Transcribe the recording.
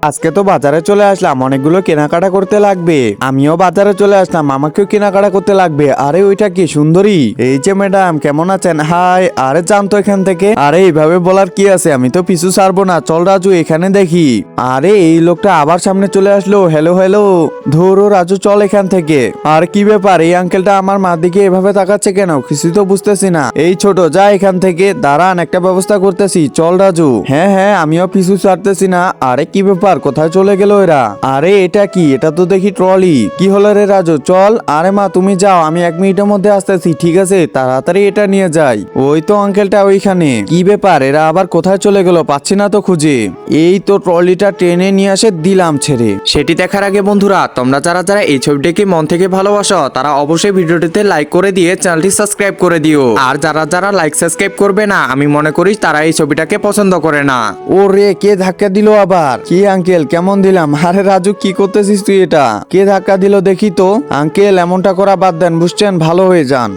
আজকে তো বাজারে চলে আসলাম, অনেকগুলো কেনাকাটা করতে লাগবে। আমিও বাজারে চলে আসলাম, আমাকেও কেনাকাটা করতে লাগবে। আরে ওইটা কি সুন্দরী? এই যে ম্যাডাম, কেমন আছেন? হাই। আরে যান তো এখান থেকে। আরে এইভাবে বলার কি আছে, আমি তো পিছু ছাড়বো না। চল রাজু, এখানে দেখি। আরে এই লোকটা আবার সামনে চলে আসলো। Hello hello. ধরো রাজু, চল এখান থেকে। আর কি ব্যাপার, এই আঙ্কেলটা আমার মার দিকে এভাবে তাকাচ্ছে কেন? কিছু তো বুঝতেছি না। এই ছোট, যা এখান থেকে। দাঁড়ান, একটা ব্যবস্থা করতেছি। চল রাজু। হ্যাঁ হ্যাঁ, আমিও পিছু ছাড়তেছি না। আরে কি ব্যাপার, কোথায় চলে গেল এরা? আরে এটা কি? এটা তো দেখি ট্রলি। কি হলো রে রাজু, চল। আরে মা, তুমি যাও, আমি 1 মিনিটের মধ্যে আসতেছি। ঠিক আছে, তাড়াতাড়ি এটা নিয়ে যাই। ওই তো আঙ্কেলটা ওইখানে। কি ব্যাপার, এরা আবার কোথায় চলে গেল? পাচ্ছি না তো খুঁজে। এই তো ট্রলিটা ট্রেনে নিয়ে আসে দিলাম ছেড়ে। সেটি দেখার আগে বন্ধুরা, তোমরা যারা যারা এই ছবিটিকে মন থেকে ভালোবাসো তারা অবশ্যই ভিডিওটিতে লাইক করে দিয়ে চ্যানেলটি সাবস্ক্রাইব করে দিও। আর যারা যারা লাইক সাবস্ক্রাইব করবে না, আমি মনে করি তারা এই ছবিটাকে পছন্দ করে না। ওরে, কে ধাক্কা দিল আবার? কি আঙ্কেল, কেমন দিলাম? আরে রাজু, কি করতেছিস তুই? এটা কে ধাক্কা দিল দেখি তো। আঙ্কেল, এমনটা করা বাদ দেন, বুঝছেন? ভালো হয়ে যান।